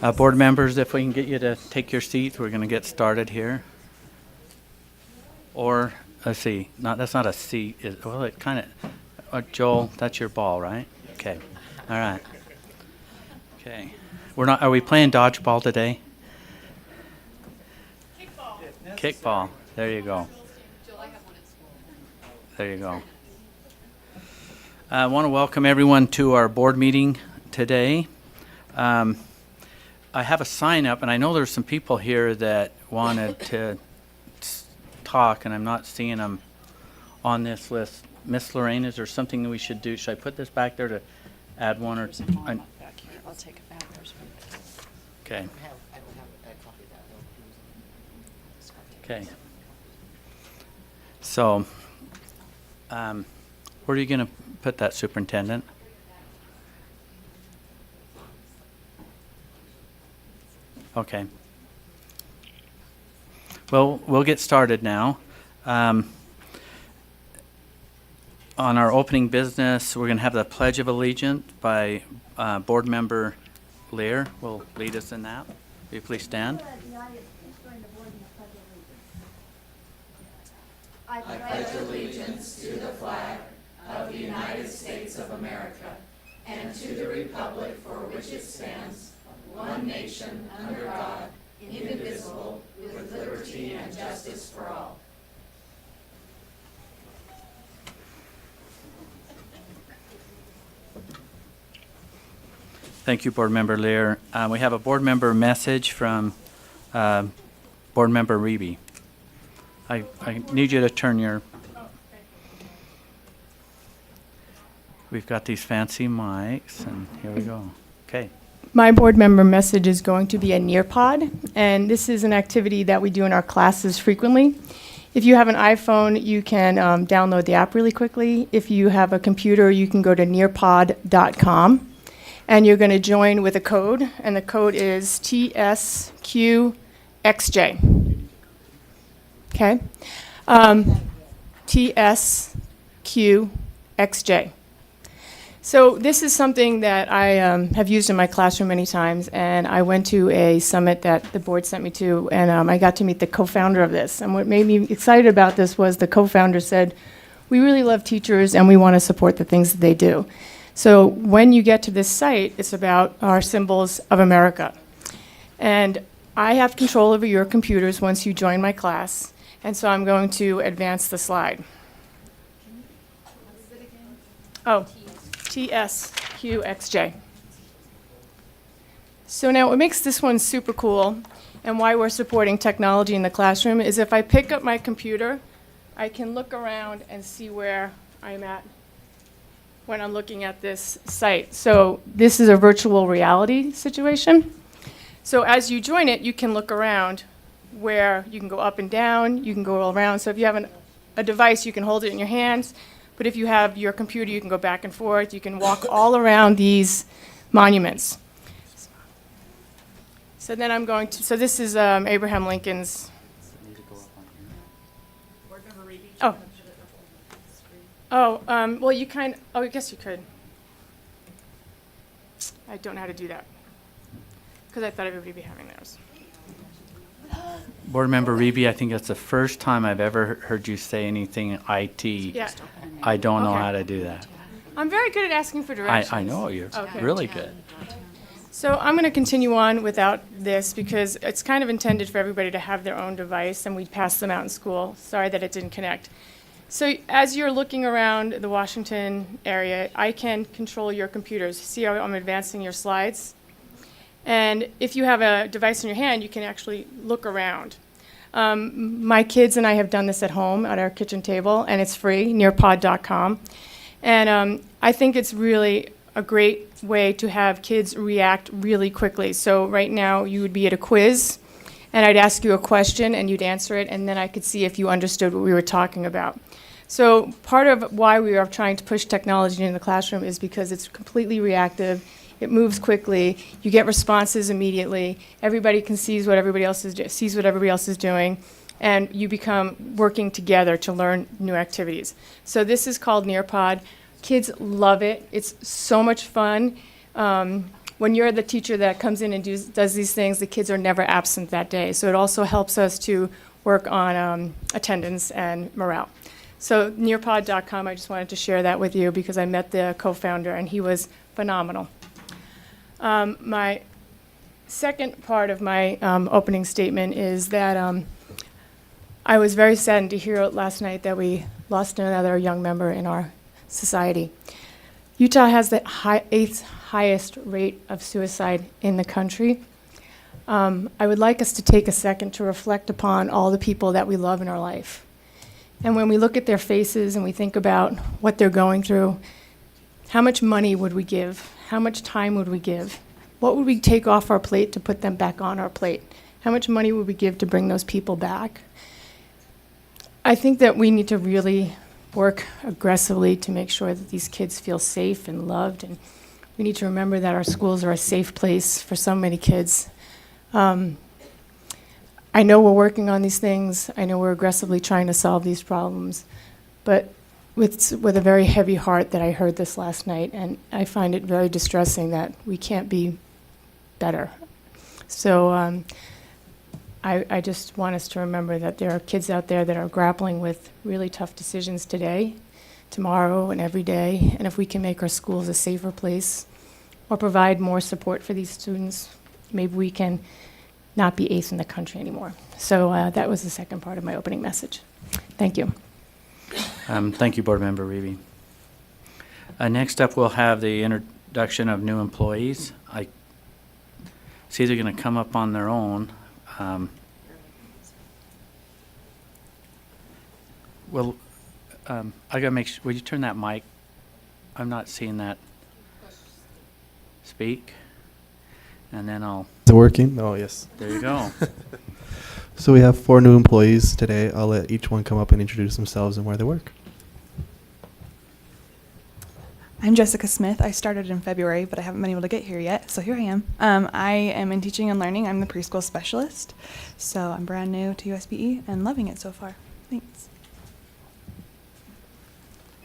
Board members, if we can get you to take your seats, we're going to get started here. Or, let's see, that's not a seat. Well, it kind of, Joel, that's your ball, right? Okay. All right. Okay. Are we playing dodgeball today? Kickball. Kickball. There you go. There you go. I want to welcome everyone to our board meeting today. I have a sign up, and I know there's some people here that wanted to talk, and I'm not seeing them on this list. Miss Lorraine, is there something that we should do? Should I put this back there to add one or two? Back here. I'll take it back. Okay. I don't have a copy of that. Okay. So, where are you going to put that, Superintendent? Okay. Well, we'll get started now. On our opening business, we're going to have the Pledge of Allegiance by Board Member Lear will lead us in that. Will you please stand? I pledge allegiance to the flag of the United States of America and to the republic for which it stands, one nation, under God, indivisible, with liberty and justice for all. Thank you, Board Member Lear. We have a board member message from Board Member Reeby. I need you to turn your... We've got these fancy mics, and here we go. Okay. My board member message is going to be a Nearpod, and this is an activity that we do in our classes frequently. If you have an iPhone, you can download the app really quickly. If you have a computer, you can go to nearpod.com, and you're going to join with a code, and the code is TSQXJ. Okay? TSQXJ. So this is something that I have used in my classroom many times, and I went to a summit that the board sent me to, and I got to meet the co-founder of this. And what made me excited about this was the co-founder said, we really love teachers and we want to support the things that they do. So when you get to this site, it's about our symbols of America. And I have control over your computers once you join my class, and so I'm going to advance the slide. Oh. TSQXJ. So now what makes this one super cool and why we're supporting technology in the classroom is if I pick up my computer, I can look around and see where I'm at when I'm looking at this site. So this is a virtual reality situation. So as you join it, you can look around where you can go up and down, you can go all around. So if you have a device, you can hold it in your hands. But if you have your computer, you can go back and forth. You can walk all around these monuments. So then I'm going to, so this is Abraham Lincoln's. Well, you I guess you could. I don't know how to do that because I thought everybody would be having theirs. Board Member Reeby, I think that's the first time I've ever heard you say anything IT. Yeah. I don't know Okay. how to do that. I'm very good at asking for directions. I know you're Okay. really good. So I'm going to continue on without this because it's kind of intended for everybody to have their own device, and we pass them out in school. Sorry that it didn't connect. So as you're looking around the Washington area, I can control your computers. See how I'm advancing your slides? And if you have a device in your hand, you can actually look around. My kids and I have done this at home at our kitchen table, and it's free, nearpod.com. And I think it's really a great way to have kids react really quickly. So right now, you would be at a quiz, and I'd ask you a question, and you'd answer it, and then I could see if you understood what we were talking about. So part of why we are trying to push technology in the classroom is because it's completely reactive. It moves quickly. You get responses immediately. Everybody can see what everybody else is doing, and you become working together to learn new activities. So this is called Nearpod. Kids love it. It's so much fun. when you're the teacher that comes in and does these things, the kids are never absent that day. So it also helps us to work on attendance and morale. So Nearpod.com, I just wanted to share that with you because I met the co-founder and he was phenomenal. My second part of my opening statement is that I was very saddened to hear last night that we lost another young member in our society. Utah has the eighth highest rate of suicide in the country. I would like us to take a second to reflect upon all the people that we love in our life. And when we look at their faces and we think about what they're going through, how much money would we give? How much time would we give? What would we take off our plate to put them back on our plate? How much money would we give to bring those people back? I think that we need to really work aggressively to make sure that these kids feel safe and loved. And we need to remember that our schools are a safe place for so many kids. I know we're working on these things. I know we're aggressively trying to solve these problems. But with a very heavy heart that I heard this last night, and I find it very distressing that we can't be better. So I just want us to remember that there are kids out there that are grappling with really tough decisions today, tomorrow, and every day. And if we can make our schools a safer place or provide more support for these students, maybe we can not be eighth in the country anymore. So that was the second part of my opening message. Thank you. Thank you, Board Member Reevy. Next up, we'll have the introduction of new employees. I see they're going to come up on their own. Well, I got to make sure, would you turn that mic? I'm not seeing that. Speak. And then I'll. Is it working? Oh, yes. There you go. So we have 4 new employees today. I'll let each one come up and introduce themselves and where they work. I'm Jessica Smith. I started in February, but I haven't been able to get here yet, so here I am. I am in teaching and learning. I'm the preschool specialist, so I'm brand new to USBE and loving it so far. Thanks.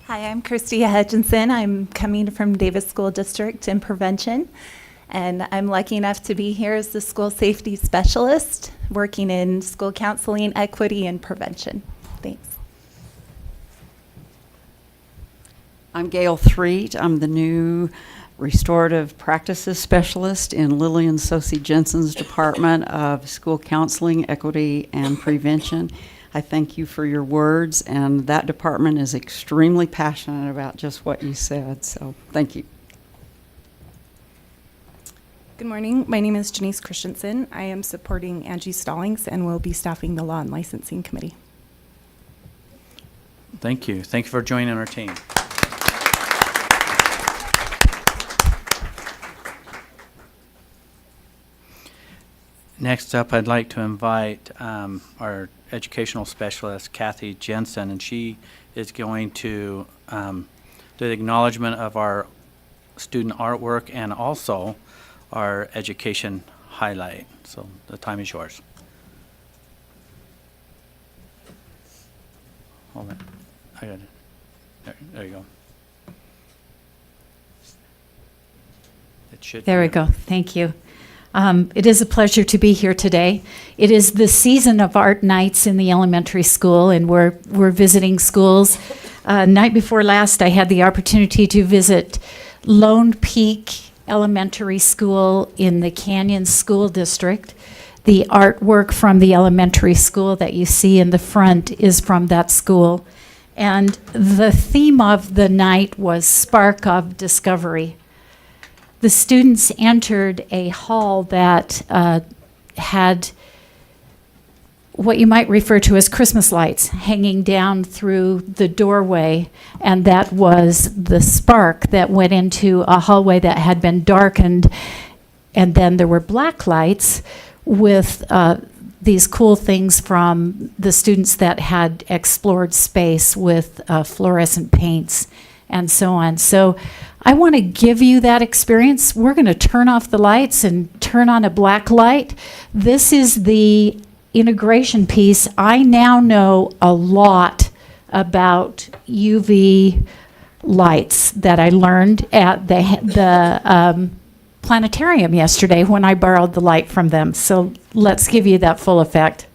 Hi, I'm Christia Jensen. I'm coming from Davis School District in prevention, and I'm lucky enough to be here as the school safety specialist, working in school counseling, equity, and prevention. Thanks. I'm Gail Threet. I'm the new restorative practices specialist in Lillian Sosi Jensen's Department of School Counseling, Equity, and Prevention. I thank you for your words, and that department is extremely passionate about just what you said, so thank you. Good morning. My name is Denise Christensen. I am supporting Angie Stallings and will be staffing the Law and Licensing Committee. Thank you. Thank you for joining our team. Next up, I'd like to invite our educational specialist, Kathy Jensen, and she is going to do the acknowledgement of our student artwork and also our education highlight. So the time is yours. Hold it. I got it. There you go. It should. There we go. Thank you. It is a pleasure to be here today. It is the season of art nights in the elementary school, and we're visiting schools. Night before last, I had the opportunity to visit Lone Peak Elementary School in the Canyon School District. The artwork from the elementary school that you see in the front is from that school. And the theme of the night was Spark of Discovery. The students entered a hall that had what you might refer to as Christmas lights hanging down through the doorway, and that was the spark that went into a hallway that had been darkened, and then there were black lights with these cool things from the students that had explored space with fluorescent paints and so on. So I want to give you that experience. We're going to turn off the lights and turn on a black light. This is the integration piece. I now know a lot about UV lights that I learned at the planetarium yesterday when I borrowed the light from them. So let's give you that full effect.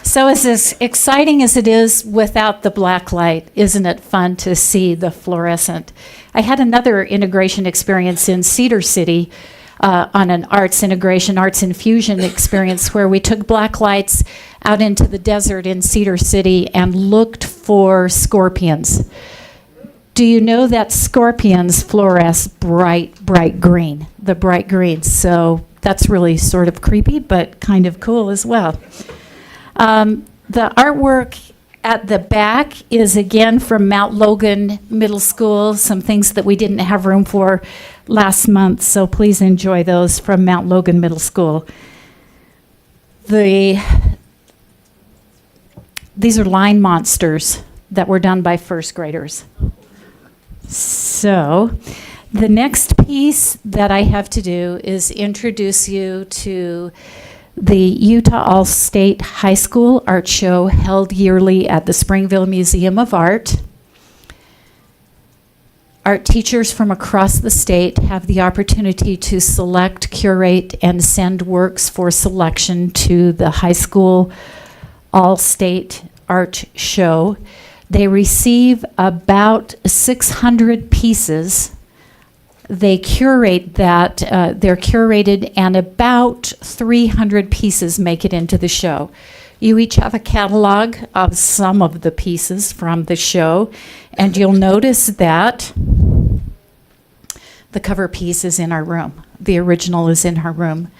So as exciting as it is without the black light, isn't it fun to see the fluorescent? I had another integration experience in Cedar City on an arts integration, arts infusion experience where we took black lights out into the desert in Cedar City and looked for scorpions. Do you know that scorpions fluoresce bright green, the bright green? So that's really sort of creepy, but kind of cool as well. The artwork at the back is again from Mount Logan Middle School, some things that we didn't have room for last month, so please enjoy those from Mount Logan Middle School. These are line monsters that were done by first graders. So the next piece that I have to do is introduce you to the Utah All-State High School Art Show held yearly at the Springville Museum of Art. Art teachers from across the state have the opportunity to select, curate, and send works for selection to the high school All-State Art Show. They receive about 600 pieces. They curate that, they're curated, and about 300 pieces make it into the show. You each have a catalog of some of the pieces from the show, and you'll notice that the cover piece is in our room. The original is in our room.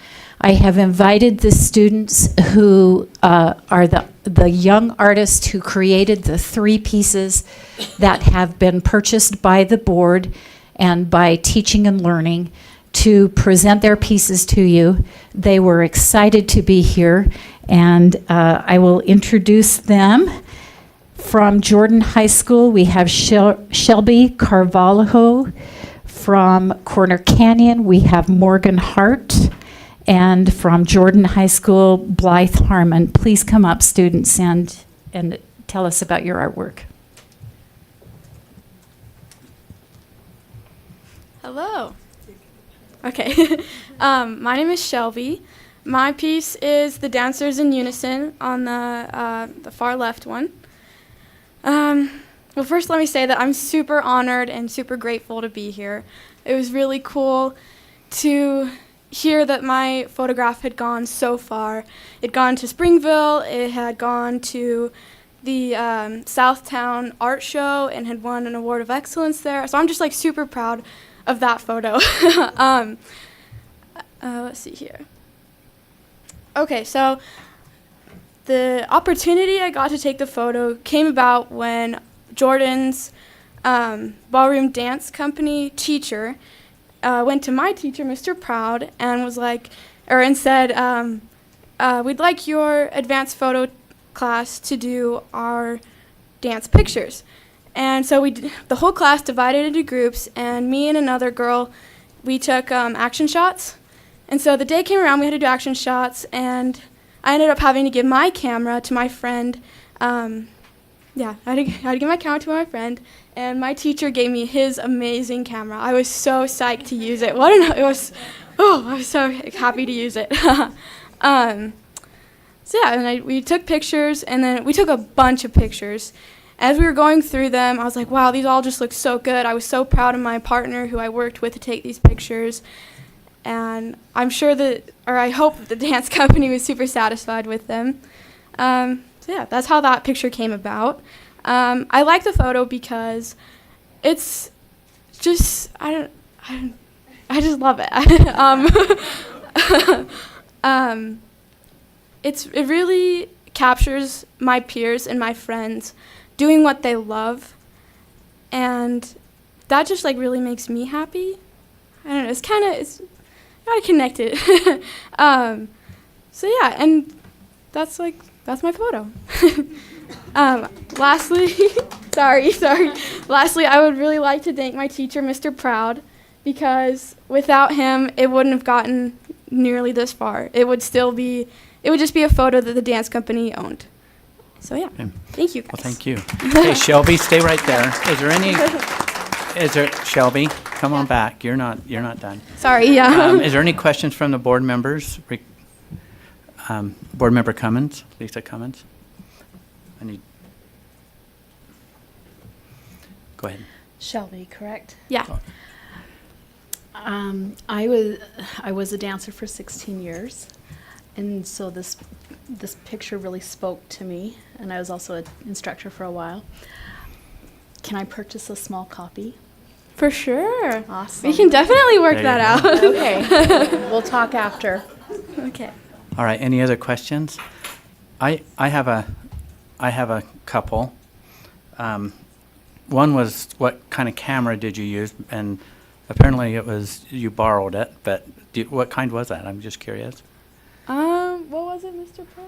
I have invited the students who are the young artists who created the 3 pieces that have been purchased by the board and by Teaching and Learning to present their pieces to you. They were excited to be here, and I will introduce them. From Jordan High School, we have Shelby Carvalho. From Corner Canyon, we have Morgan Hart. And from Jordan High School, Blythe Harmon. Please come up, students, and tell us about your artwork. Hello. Okay. My name is Shelby. My piece is The Dancers in Unison on the far left one. Well, first let me say that I'm super honored and super grateful to be here. It was really cool to hear that my photograph had gone so far. It'd gone to Springville, it had gone to the Southtown Art Show and had won an award of excellence there. So I'm just like super proud of that photo. Let's see here. Okay, so the opportunity I got to take the photo came about when Jordan's ballroom dance company teacher went to my teacher, Mr. Proud, and was like, and said, we'd like your advanced photo class to do our dance pictures. And so the whole class divided into groups, and me and another girl, we took action shots. And so the day came around, we had to do action shots, and I ended up having to give my camera to my friend. I had to give my camera to my friend, and my teacher gave me his amazing camera. I was so psyched to use it. I was so happy to use it. We took pictures, and then we took a bunch of pictures. As we were going through them, I was like, wow, these all just look so good. I was so proud of my partner who I worked with to take these pictures. And I'm sure I hope that the dance company was super satisfied with them. That's how that picture came about. I like the photo because it's just, I just love it. It really captures my peers and my friends doing what they love, and that just like really makes me happy. I don't know, it's kind of connected. So yeah, and that's my photo. Lastly, sorry. Lastly, I would really like to thank my teacher, Mr. Proud, because without him, it wouldn't have gotten nearly this far. It would just be a photo that the dance company owned. So yeah, Okay. thank you guys. Well, thank you. Okay, Shelby, stay right there. Shelby, come on back. You're not done. Sorry, yeah. Is there any questions from the board members? Board member Cummins, Lisa Cummins. Go ahead. Shelby, correct? Yeah. I was a dancer for 16 years, and so this picture really spoke to me, and I was also an instructor for a while. Can I purchase a small copy? For sure. Awesome. We can definitely work There that you out. Okay. We'll talk after. Okay. All right, any other questions? I have a couple. One was, what kind of camera did you use? And apparently it was, you borrowed it, but what kind was that? I'm just curious. What was it, Mr. Pro?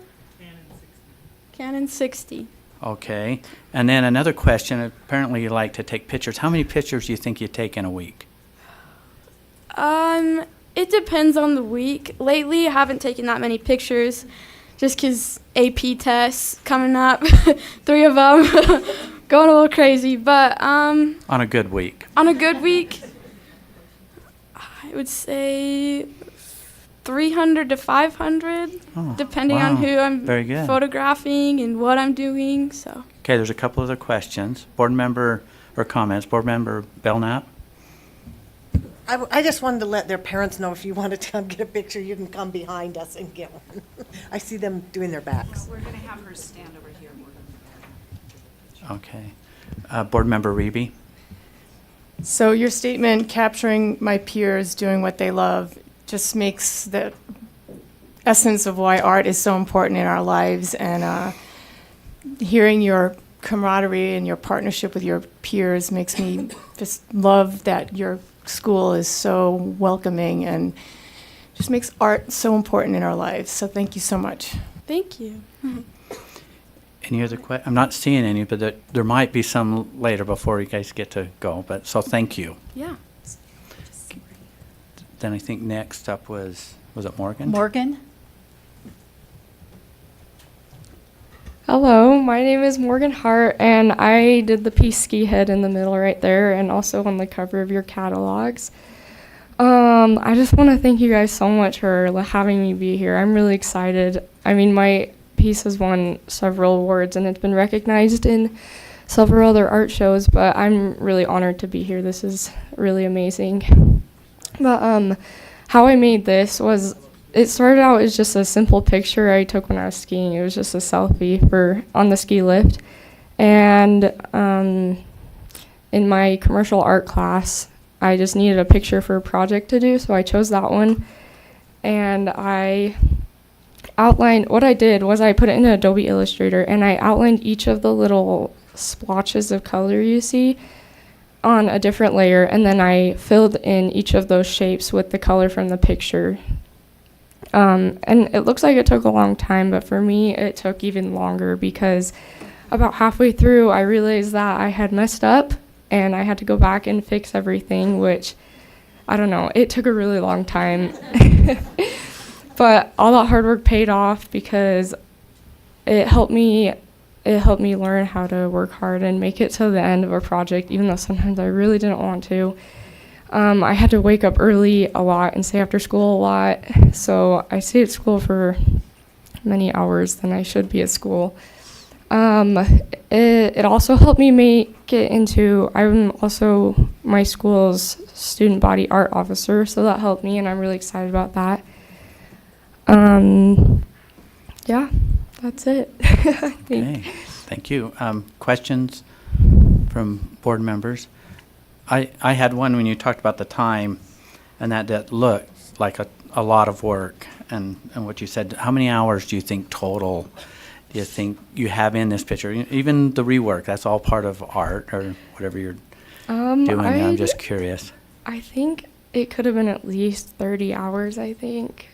Canon 60. Okay, and then another question, apparently you like to take pictures. How many pictures do you think you take in a week? It depends on the week. Lately, I haven't taken that many pictures just because AP tests coming up, 3 of them, going a little crazy. But On a good week? on a good week, I would say 300 to 500, Oh, depending wow. on who I'm Very good. photographing and what I'm doing. So Okay, there's a couple other questions. Board member, or comments. Board member Belknap? I just wanted to let their parents know if you want to come get a picture, you can come behind us and get one. I see them doing their backs. We're going to have her stand over here. Okay. Board member Reby? So your statement, capturing my peers doing what they love, just makes the essence of why art is so important in our lives. And hearing your camaraderie and your partnership with your peers makes me just love that your school is so welcoming and just makes art so important in our lives. So thank you so much. thank you. Any other questions? I'm not seeing any, but there might be some later before you guys get to go. But so thank you. Yeah. Then I think next up was it Morgan? Morgan? Hello, my name is Morgan Hart, and I did the piece Ski Head in the middle right there and also on the cover of your catalogs. I just want to thank you guys so much for having me be here. I'm really excited. I mean, my piece has won several awards and it's been recognized in several other art shows, but I'm really honored to be here. This is really amazing. But how I made this was, it started out as just a simple picture I took when I was skiing. It was just a selfie on the ski lift. And in my commercial art class, I just needed a picture for a project to do, so I chose that one. And I outlined, what I did was I put it in Adobe Illustrator, and I outlined each of the little splotches of color you see on a different layer, and then I filled in each of those shapes with the color from the picture. And it looks like it took a long time, but for me, it took even longer because about halfway through, I realized that I had messed up and I had to go back and fix everything, which, I don't know, it took a really long time. But all that hard work paid off because it helped me learn how to work hard and make it to the end of a project, even though sometimes I really didn't want to. I had to wake up early a lot and stay after school a lot, so I stayed at school for many hours than I should be at school. It also helped me make it into, I'm also my school's student body art officer, so that helped me, and I'm really excited about that. Yeah, that's it. Okay, thank you. Questions from board members? I had one when you talked about the time, and that looked like a lot of work, and what you said. How many hours do you think total do you think you have in this picture? Even the rework, that's all part of art or whatever you're doing. I'm just curious. I think it could have been at least 30 hours, I think.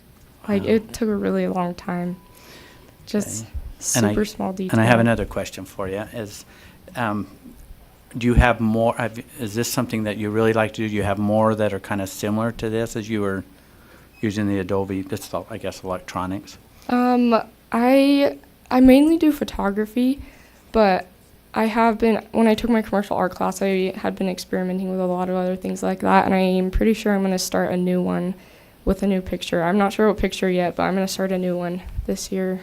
Like, Wow. it took a really long time. Just Okay. super small detail. And I have another question for you. Do you have more? Is this something that you really like to do? Do you have more that are kind of similar to this as you were using the Adobe? This is, I guess, electronics. I mainly do photography, but I have been, when I took my commercial art class, I had been experimenting with a lot of other things like that, and I'm pretty sure I'm going to start a new one with a new picture. I'm not sure what picture yet, but I'm going to start a new one this year.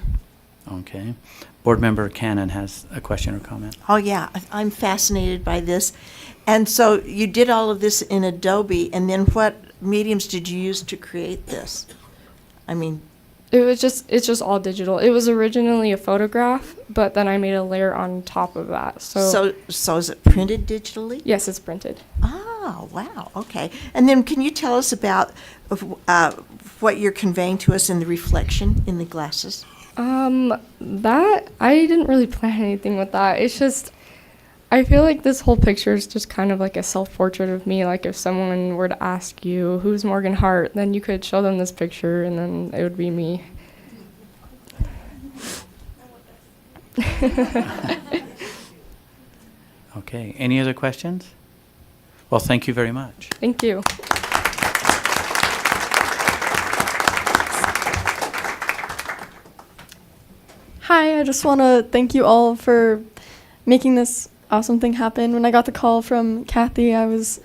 Okay. Board Member Canon has a question or comment. Oh, yeah, I'm fascinated by this. And so you did all of this in Adobe, and then what mediums did you use to create this? I mean, It's just all digital. It was originally a photograph, but then I made a layer on top of that. So is it printed digitally? yes, it's printed. Oh, wow, okay. And then can you tell us about what you're conveying to us in the reflection in the glasses? That, I didn't really plan anything with that. It's just, I feel like this whole picture is just kind of like a self-portrait of me. Like, if someone were to ask you, who's Morgan Hart, then you could show them this picture and then it would be me. Okay. Any other questions? Well, thank you very much. Thank you. Hi, I just want to thank you all for making this awesome thing happen. When I got the call from Kathy, it was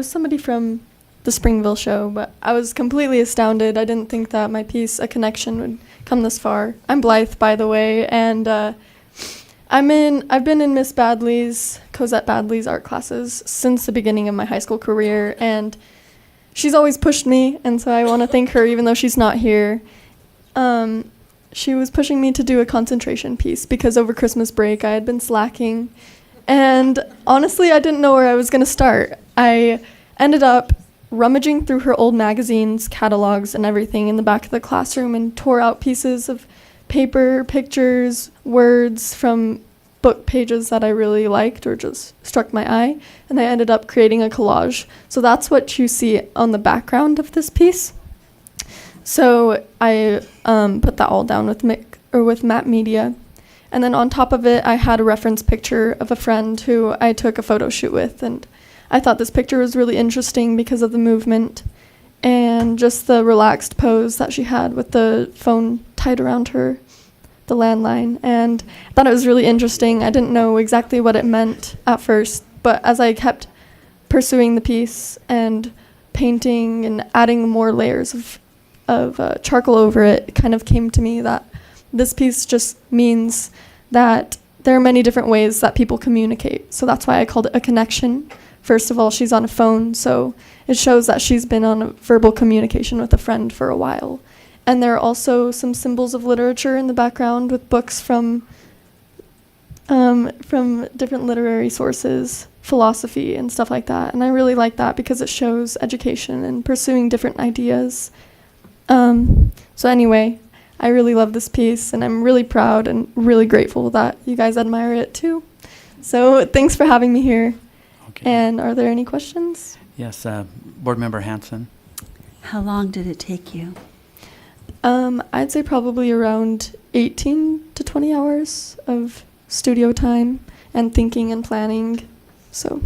somebody from the Springville show, but I was completely astounded. I didn't think that my piece, A Connection, would come this far. I'm Blythe, by the way, and I've been in Miss Badley's, Cosette Badley's art classes since the beginning of my high school career, and she's always pushed me, and so I want to thank her even though she's not here. She was pushing me to do a concentration piece because over Christmas break I had been slacking, and honestly I didn't know where I was going to start. I ended up rummaging through her old magazines, catalogs, and everything in the back of the classroom and tore out pieces of paper, pictures, words from book pages that I really liked or just struck my eye, and I ended up creating a collage. So that's what you see on the background of this piece. So I put that all down with Matte Media, and then on top of it I had a reference picture of a friend who I took a photo shoot with, and I thought this picture was really interesting because of the movement and just the relaxed pose that she had with the phone tied around her, the landline, and I thought it was really interesting. I didn't know exactly what it meant at first, but as I kept pursuing the piece and painting and adding more layers of charcoal over it, it kind of came to me that this piece just means that there are many different ways that people communicate. So that's why I called it A Connection. First of all, she's on a phone, so it shows that she's been on a verbal communication with a friend for a while. And there are also some symbols of literature in the background with books from different literary sources, philosophy and stuff like that. And I really like that because it shows education and pursuing different ideas. So anyway, I really love this piece, and I'm really proud and really grateful that you guys admire it too. So thanks for having me here. Okay. And are there any questions? Yes, Board Member Hanson. How long did it take you? I'd say probably around 18 to 20 hours of studio time and thinking and planning. So.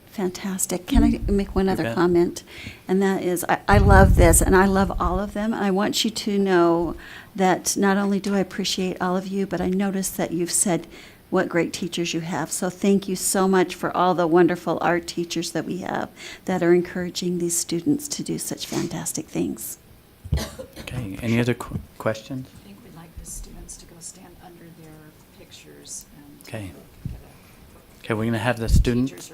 Fantastic. Can I make one other bet. comment? And that is, I love this, and I love all of them. And I want you to know that not only do I appreciate all of you, but I notice that you've said what great teachers you have. So thank you so much for all the wonderful art teachers that we have that are encouraging these students to do such fantastic things. Okay. Any other questions? I think we'd like the students to go stand under their pictures. And Okay. Okay, we're going to have the students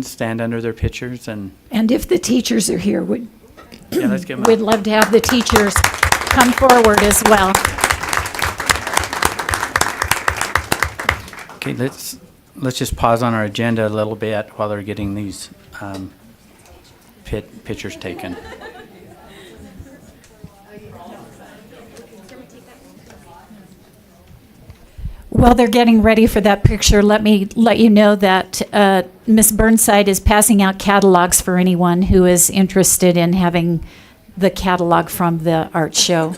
stand under their pictures and if the teachers are here, yeah, let's give them we'd love to have the teachers come forward as well. Okay, let's just pause on our agenda a little bit while they're getting these pictures taken. While they're getting ready for that picture, let me let you know that Ms. Burnside is passing out catalogs for anyone who is interested in having the catalog from the art show.